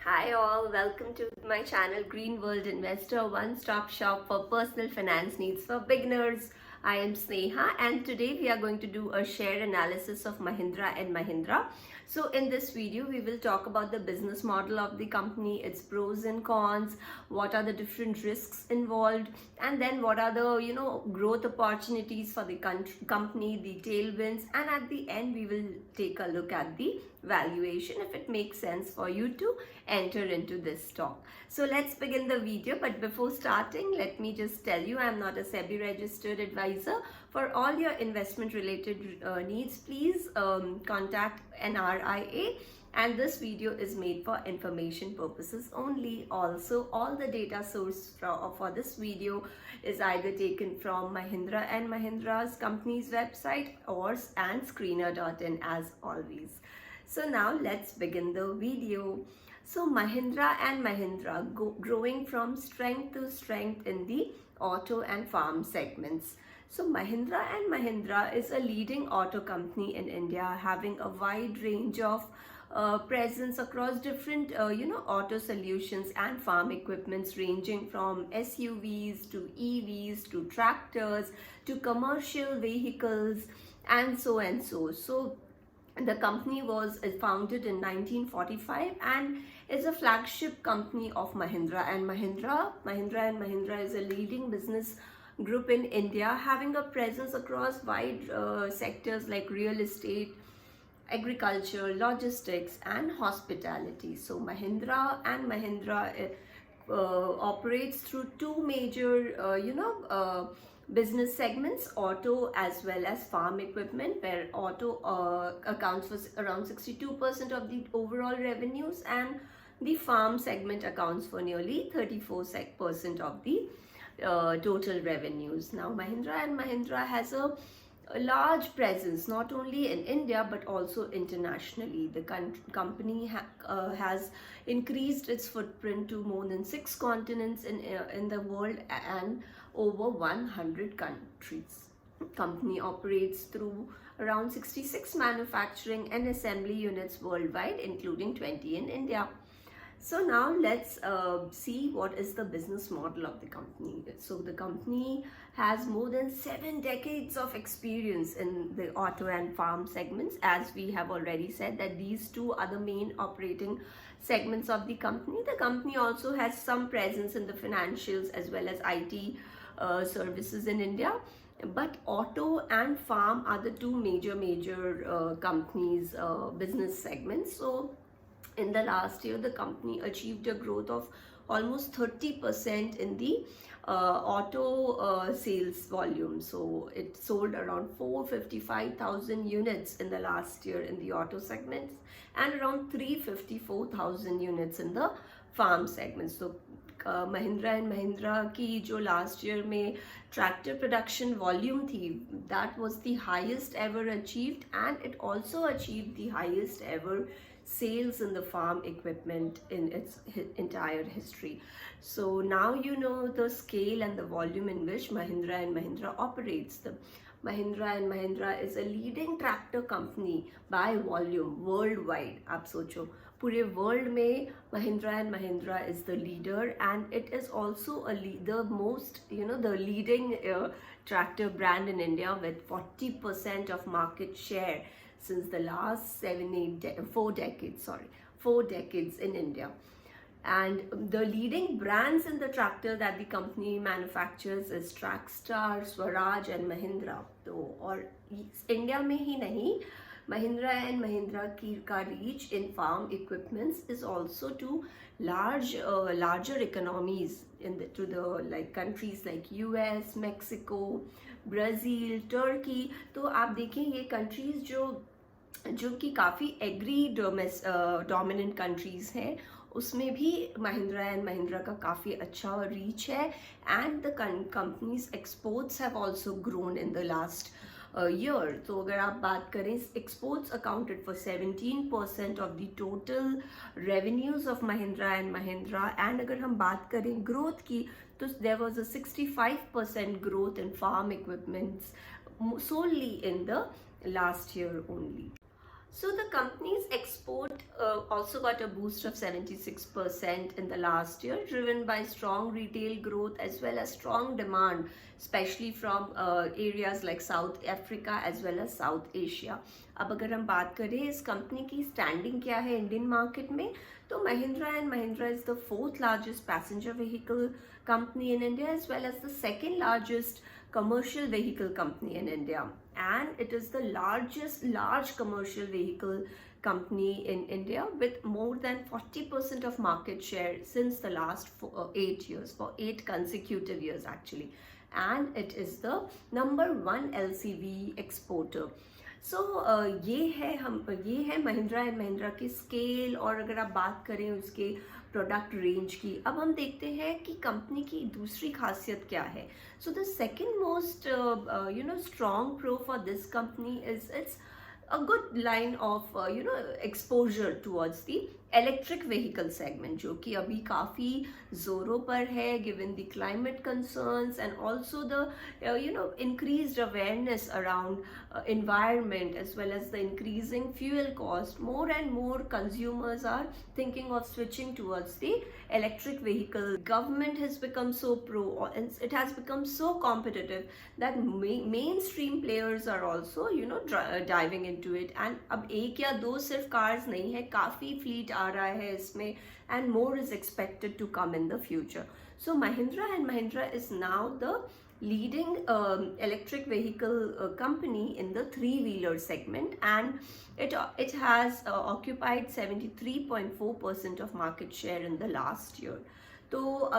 Hi all, welcome to my channel Green World Investor, one-stop shop for personal finance needs for beginners. I am Sneha and today we are going to do a share analysis of Mahindra and Mahindra. So in this video we will talk about the business model of the company, its pros and cons, what are the different risks involved, and then what are the growth opportunities for the company, the tailwinds, and at the end we will take a look at the valuation if it makes sense for you to enter into this stock. So let's begin the video, but before starting let me just tell you I'm not a SEBI registered advisor. For all your investment related needs, please contact an RIA, and this video is made for information purposes only. Also, all the data source for this video is either taken from Mahindra and Mahindra's company's website and screener.in as always. So now let's begin the video. So Mahindra and Mahindra growing from strength to strength in the auto and farm segments. So Mahindra and Mahindra is a leading auto company in India, having a wide range of presence across different auto solutions and farm equipments, ranging from SUVs to EVs to tractors to commercial vehicles and so and so. So the company was founded in 1945 and is a flagship company of Mahindra and Mahindra. Mahindra and Mahindra is a leading business group in India, having a presence across wide sectors like real estate, agriculture, logistics, and hospitality. So Mahindra and Mahindra operates through two major business segments, auto as well as farm equipment, where auto accounts for around 62% of the overall revenues and the farm segment accounts for nearly 34% of the total revenues. Now Mahindra and Mahindra has a large presence not only in India but also internationally. The company has increased its footprint to more than 6 continents in the world and over 100 countries. Company operates through around 66 manufacturing and assembly units worldwide, including 20 in India. So now let's see what is the business model of the company. So the company has more than 7 decades of experience in the auto and farm segments. As we have already said that these two are the main operating segments of the company. The company also has some presence in the financials as well as IT services in India. But auto and farm are the two major companies business segments. So in the last year, the company achieved a growth of almost 30% in the auto sales volume. So it sold around 455,000 units in the last year in the auto segments and around 354,000 units in the farm segment. So Mahindra and Mahindra की जो last year में tractor production volume थी, that was the highest ever achieved, and it also achieved the highest ever sales in the farm equipment in its entire history. So now you know the scale and the volume in which Mahindra and Mahindra operates. The Mahindra and Mahindra is a leading tractor company by volume worldwide. आप सोचो पूरे world में Mahindra and Mahindra is the leader, and it is also the leading tractor brand in India with 40% of market share since the last 4 decades in India. And the leading brands in the tractor that the company manufactures is Trackstar, Swaraj and Mahindra. So और India में ही नहीं, Mahindra and Mahindra का reach in farm equipments is also to larger economies to the countries like US, Mexico, Brazil, Turkey. तो आप देखें ये countries जो कि काफ़ी एग्री डोमिनेंट कंट्रीज हैं, उसमें भी महिंद्रा एंड महिंद्रा का काफ़ी अच्छा रीच है, and the companies exports have also grown in the last year. तो अगर आप बात करें, exports accounted for 17% of the total revenues of Mahindra and Mahindra. And अगर हम बात करें ग्रोथ की, तो there was a 65% growth in farm equipments solely in the last year only. So the company's export also got a boost of 76% in the last year, driven by strong retail growth as well as strong demand, especially from areas like South Africa as well as South Asia. अब अगर हम बात करें इस company की standing क्या है Indian market में, तो Mahindra and Mahindra is the fourth largest passenger vehicle company in India as well as the second largest commercial vehicle company in India, and it is the large commercial vehicle company in India with more than 40% of market share since the last 8 years, for 8 consecutive years actually, and it is the number 1 LCV exporter. सो ये है Mahindra and Mahindra की scale. और अगर आप बात करें उसके product range की, अब हम देखते हैं कि कंपनी की दूसरी खासियत क्या है। So the second most strong pro for this company is it's a good line of exposure towards the electric vehicle segment, जो कि अभी काफ़ी ज़ोरों पर है given the climate concerns and also the increased awareness around environment as well as the increasing fuel cost. More and more consumers are thinking of switching towards the electric vehicle. Government has become so pro and it has become so competitive that mainstream players are also diving into it. And अब एक या दो सिर्फ cars नहीं है, काफ़ी fleet आ रहा है इसमें, and more is expected to come in the future. So Mahindra and Mahindra is now the leading electric vehicle company in the three-wheeler segment, and it has occupied 73.4% of market share in the last year. So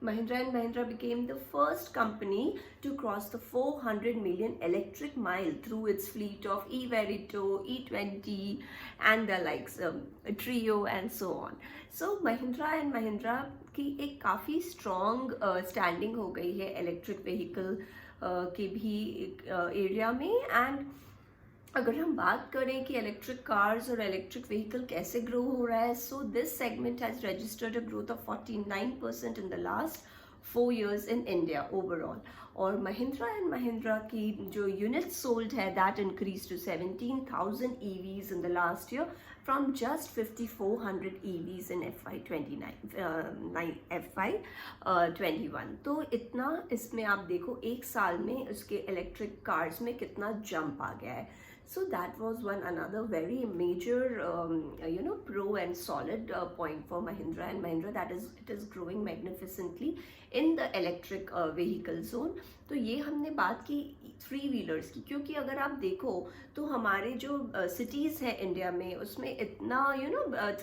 Mahindra and Mahindra became the first company to cross the 400 million electric mile through its fleet of E-Verito, E20 and the likes, Trio and so on. So Mahindra and Mahindra की एक काफ़ी strong standing हो गई है electric vehicle के भी area में। And अगर हम बात करें कि इलेक्ट्रिक कार्स और इलेक्ट्रिक व्हीकल कैसे ग्रो हो रहा है, so this segment has registered a growth of 49% in the last 4 years in India overall. और महिंद्रा एंड महिंद्रा की जो यूनिट्स सोल्ड है that increase to 17,000 EVs in the last year from just 5,400 EVs in FY21. तो इतना इसमें आप देखो एक साल में उसके इलेक्ट्रिक कार्स में कितना जंप आ गया है. So that was another very major pro and solid point for Mahindra and Mahindra, that is it is growing magnificently in the electric vehicle zone. तो ये हमने बात की थ्री व्हीलर्स की, क्योंकि अगर आप देखो तो हमारे जो सिटीज़ हैं इंडिया में उसमें इतना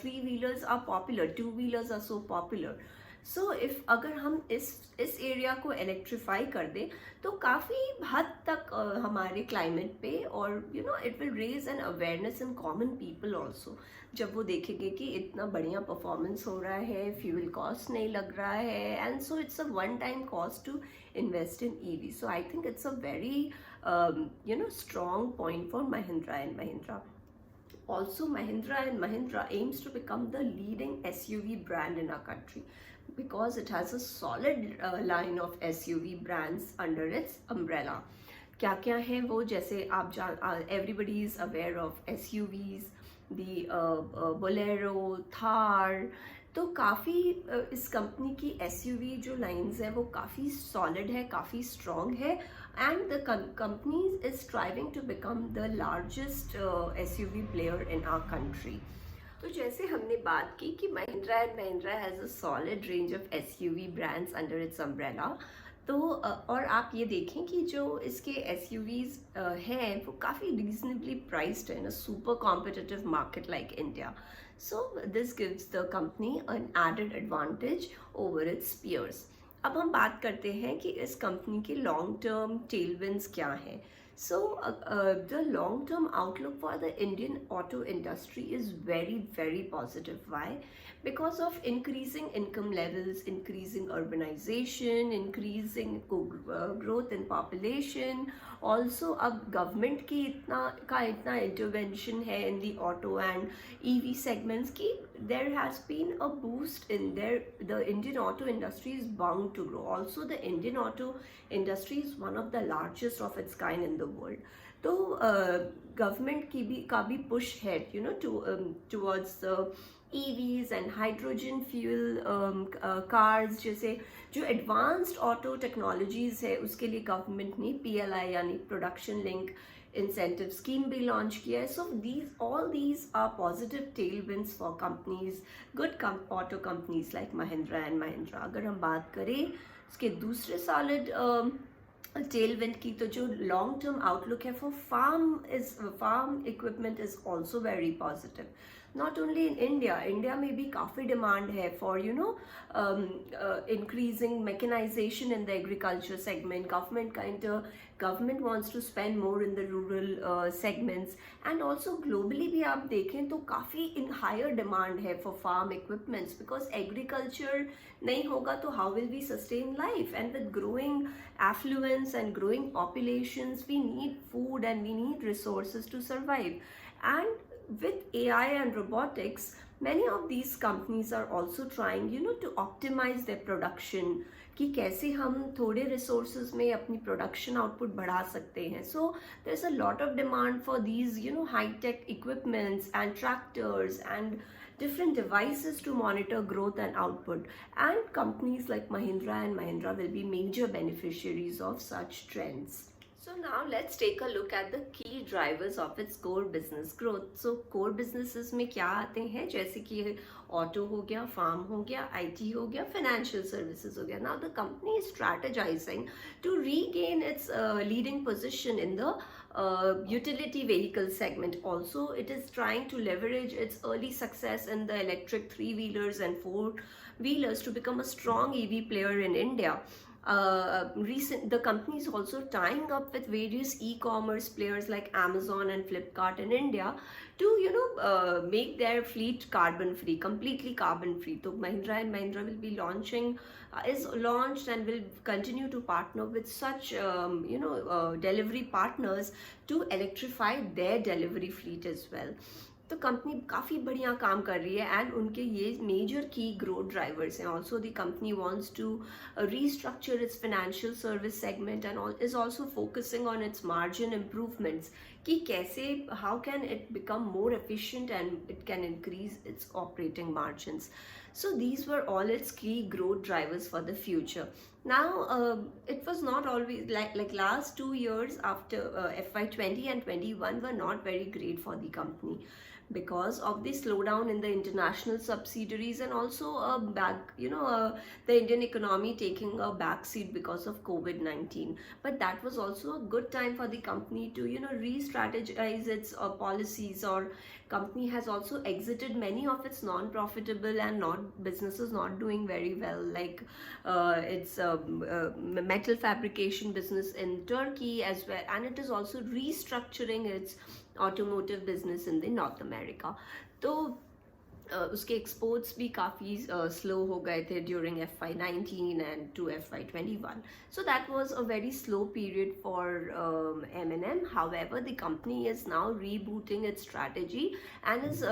three wheelers are popular, two wheelers are so popular. So if अगर हम इस एरिया को इलेक्ट्रीफाई कर दें तो काफ़ी हद तक हमारे क्लाइमेट पे, और it will raise an awareness in common people also, जब वो देखेंगे कि इतना बढ़िया परफॉर्मेंस हो रहा है, फ्यूल कॉस्ट नहीं लग रहा है, and so it's a one time cost to invest in EV. So I think it's a very strong point for Mahindra and Mahindra. Also, Mahindra and Mahindra aims to become the leading SUV brand in our country because it has a solid line of SUV brands under its umbrella. क्या क्या है वो, जैसे आप everybody is aware of SUVs, the Bolero, Thar. तो काफ़ी इस company की SUV जो लाइंस है वो काफ़ी सॉलिड है, काफ़ी स्ट्रॉन्ग है, and the company is striving to become the largest SUV player in our country. तो जैसे हमने बात की कि Mahindra and Mahindra has a solid range of SUV brands under its umbrella. तो और आप ये देखें कि जो इसके SUVs हैं वो काफ़ी रीजनेबली प्राइस्ड है in a super competitive market like India. So this gives the company an added advantage over its peers. अब हम बात करते हैं कि इस कंपनी के लॉन्ग टर्म tailwinds क्या हैं. So the long term outlook for the Indian auto industry is very, very positive. Why? Because of increasing income levels, increasing urbanization, increasing growth in population. Also अब government की इतना intervention है in the auto and EV segments की there has been a boost in the Indian auto industry is bound to grow. Also the Indian auto industry is one of the largest of its kind in the world. तो government का भी push है towards EVs and hydrogen fuel cars जैसे जो advanced auto technologies है उसके लिए government ने PLI यानी प्रोडक्शन लिंक incentive scheme भी लॉन्च किया है. So all these are positive tailwinds for companies, good auto companies like Mahindra and Mahindra. अगर हम बात करें इसके दूसरे solid tailwind की, तो जो long term outlook है for farm equipment is also very positive. Not only in India में भी काफ़ी demand है for increasing mechanization in the agriculture segment. Government wants to spend more in the rural segments, and also globally भी आप देखें तो काफ़ी in higher demand है for farm equipments, because agriculture नहीं होगा तो how will we sustain life? And with growing affluence and growing populations, we need food and we need resources to survive. And with AI and robotics, many of these companies are also trying to optimize their production, कि कैसे हम थोड़े resources में अपनी production output बढ़ा सकते हैं. So there's a lot of demand for these high tech equipments and tractors and different devices to monitor growth and output, and companies like Mahindra and Mahindra will be major beneficiaries of such trends. So now let's take a look at the key drivers of its core business growth. So core businesses में क्या आते हैं, जैसे कि auto हो गया, farm हो गया, IT हो गया, financial services हो गया. Now the company is strategizing to regain its leading position in the utility vehicle segment. Also, it is trying to leverage its early success in the electric three-wheelers and four-wheelers to become a strong EV player in India. The company is also tying up with various e-commerce players like Amazon and Flipkart in India to make their fleet carbon free, completely carbon free. So Mahindra and Mahindra will be is launched and will continue to partner with such delivery partners to electrify their delivery fleet as well. तो company काफ़ी बढ़िया काम कर रही है, and उनके ये major की ग्रोथ ड्राइवर्स हैं. Also the company wants to restructure its financial service segment and is also focusing on its margin improvements, कि कैसे how can it become more efficient and it can increase its operating margins. So these were all its key growth drivers for the future. Now it was not always like last 2 years after FY20 and 21 were not very great for the company because of the slowdown in the international subsidiaries, and also the Indian economy taking a backseat because of COVID-19. But that was also a good time for the company to re-strategize its policies, or company has also exited many of its non-profitable and businesses not doing very well, like its metal fabrication business in Turkey as well, and it is also restructuring its automotive business in the North America. तो उसके exports भी काफ़ी slow हो गए थे during FY19 and to FY21. So that was a very slow period for M&M. However, the company is now rebooting its strategy and is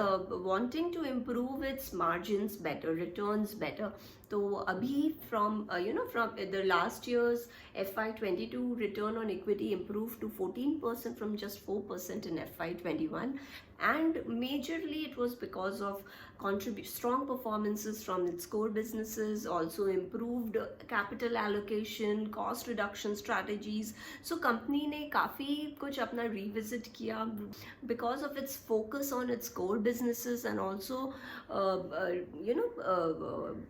wanting to improve its margins better, returns better. तो अभी from the last year's FY22 return on equity improved to 14% from just 4% in FY21, and majorly it was because of strong performances from its core businesses, also improved capital allocation, cost reduction strategies. So company ने काफ़ी कुछ अपना revisit किया because of its focus on its core businesses, and also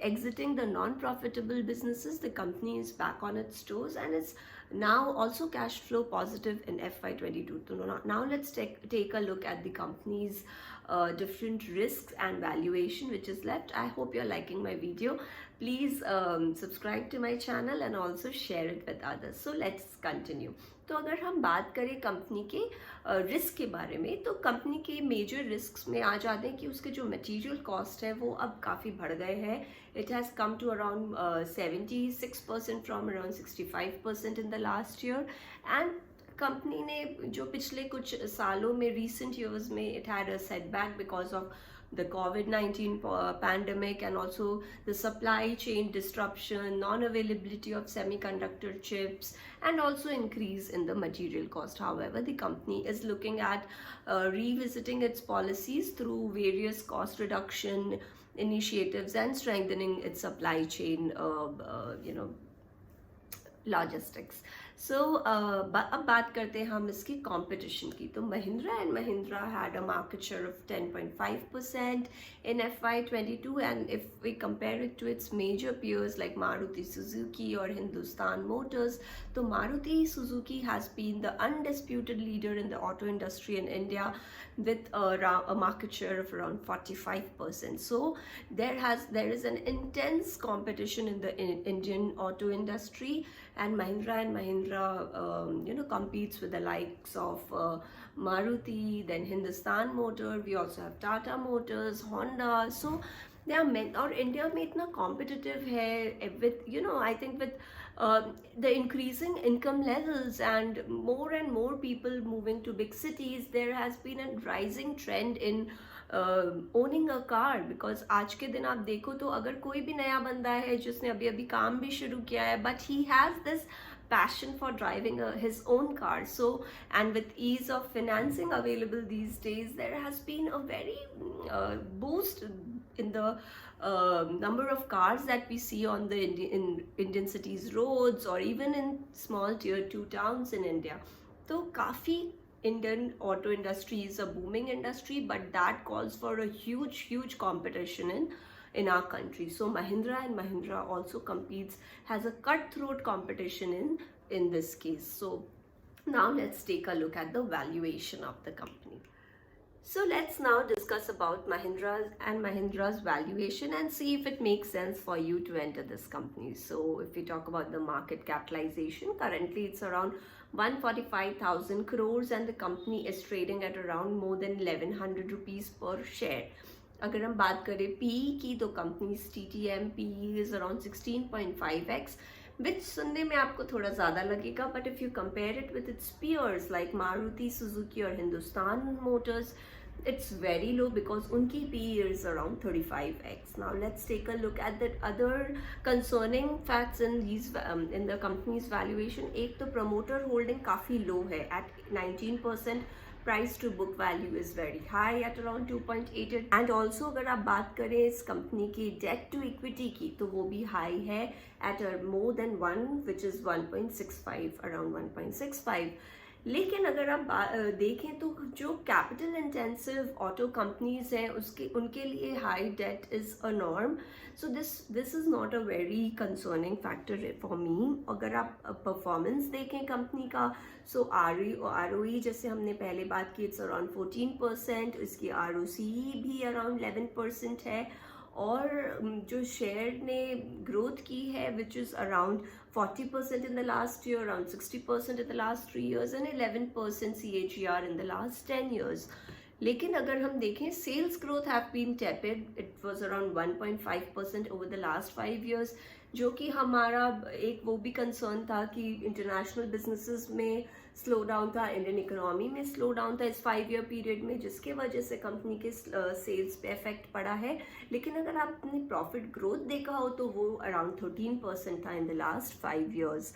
exiting the non-profitable businesses. The company is back on its toes and is now also cash flow positive in FY22. So now let's take a look at the company's different risks and valuation which is left. I hope you're liking my video. Please subscribe to my channel and also share it with others. So let's continue. तो अगर हम बात करें company के risk के बारे में, तो कंपनी के मेजर रिस्क में आ जाते हैं कि उसके जो मटेरियल कॉस्ट है वो अब काफ़ी बढ़ गए हैं. It has come to around 76% from around 65% in the last year, and company ने जो पिछले कुछ सालों में recent years में it had a setback because of the COVID-19 pandemic and also the supply chain disruption, non-availability of semiconductor chips, and also increase in the material cost. However, the company is looking at revisiting its policies through various cost reduction initiatives and strengthening its supply chain, logistics so अब बात करते हैं हम इसकी competition की. तो Mahindra and Mahindra had a market share of 10.5% in FY22, and if we compare it to its major peers like Maruti Suzuki or Hindustan Motors, तो Maruti Suzuki has been the undisputed leader in the auto industry in India with a market share of around 45%. So there is an intense competition in the Indian auto industry, and Mahindra competes with the likes of Maruti, then Hindustan Motor. We also have Tata Motors, Honda. So there are many, और India में इतना competitive है with I think with the increasing income levels and more people moving to big cities, there has been a rising trend in owning a car. Because आज के दिन आप देखो तो अगर कोई भी नया बंदा है जिसने अभी काम भी शुरू किया है, but he has this passion for driving his own car. So, and with ease of financing available these days, there has been a very boost in the number of cars that we see on the Indian cities roads, or even in small tier 2 towns in India. So काफी Indian auto industry is a booming industry, but that calls for a huge competition in our country. So Mahindra and Mahindra also has a cutthroat competition in this case. So now let's take a look at the valuation of the company. So let's now discuss about Mahindra's valuation and see if it makes sense for you to enter this company. So if we talk about the market capitalization, currently it's around 145,000 crores and the company is trading at around more than 1100 rupees per share. अगर हम बात करें PE की, तो companies TTM PE is around 16.5x, which सुनने में आपको थोड़ा ज़्यादा लगेगा, but if you compare it with its peers like Maruti Suzuki or Hindustan Motors, it's very low because उनकी PE is around 35x. Now let's take a look at the other concerning facts in in the company's valuation. एक तो promoter holding काफ़ी low है at 19%. Price to book value is very high at around 2.88, and also अगर आप बात करें इस company की debt to equity की, तो वो भी high है at more than 1, which is 1.65, around 1.65. लेकिन अगर आप देखें तो जो कैपिटल इंटेंसिव ऑटो कंपनीज हैं उनके लिए high that is a norm. So this is not a very concerning factor for me. अगर आप परफॉर्मेंस देखें कंपनी का, सो ROE जैसे हमने पहले बात की, इट्स अराउंड 14%. इसकी ROCE भी अराउंड 11% है, और जो शेयर ने ग्रोथ की है which is around 40% in the last year, around 60% in the last 3 years, and 11% CAGR in the last 10 years. लेकिन अगर हम देखें sales growth have been tapered. It was around 1.5% over the last 5 years, जो कि हमारा एक वो भी कंसर्न था कि इंटरनेशनल बिजनेसेस में स्लो डाउन था, इंडियन इकोनॉमी में स्लो डाउन था इस 5 year पीरियड में, जिसके वजह से कंपनी के सेल्स पे इफेक्ट पड़ा है. लेकिन अगर आपने प्रॉफिट ग्रोथ देखा हो तो वो अराउंड 13% था इन the last 5 years.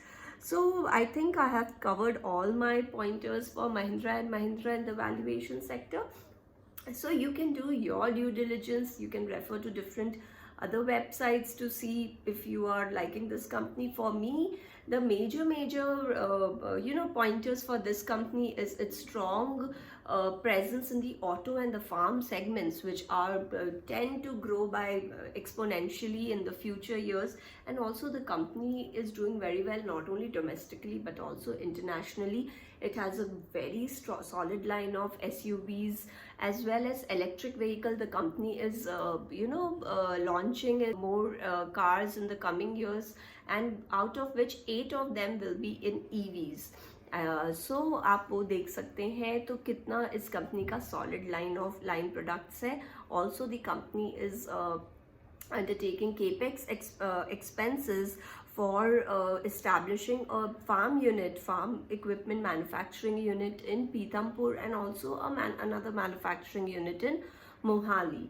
So I think I have covered all my pointers for Mahindra and Mahindra in the valuation sector. So you can do your due diligence. You can refer to different other websites to see if you are liking this company. For me, the major pointers for this company is its strong presence in the auto and the farm segments, which are tend to grow by exponentially in the future years. And also the company is doing very well not only domestically but also internationally. It has a very solid line of SUVs as well as electric vehicle. The company is launching more cars in the coming years, and out of which 8 of them will be in EVs. So आप वो देख सकते हैं तो कितना इस company का solid line products है. Also the company is undertaking capex expenses for establishing a farm equipment manufacturing unit in Pithampur, and also another manufacturing unit in Mohali.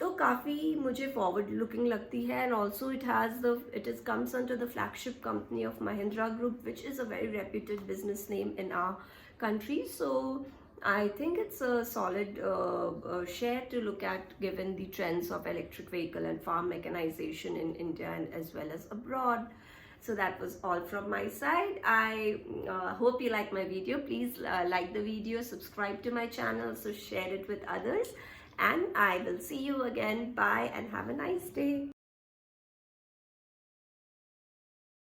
तो काफ़ी मुझे फॉरवर्ड लुकिंग लगती है, and also it is comes under the flagship company of Mahindra Group, which is a very reputed business name in our country. So I think it's a solid share to look at, given the trends of electric vehicle and farm mechanization in India and as well as abroad. So that was all from my side. I hope you like my video. Please like the video, subscribe to my channel, so share it with others. And I will see you again. Bye and have a nice day.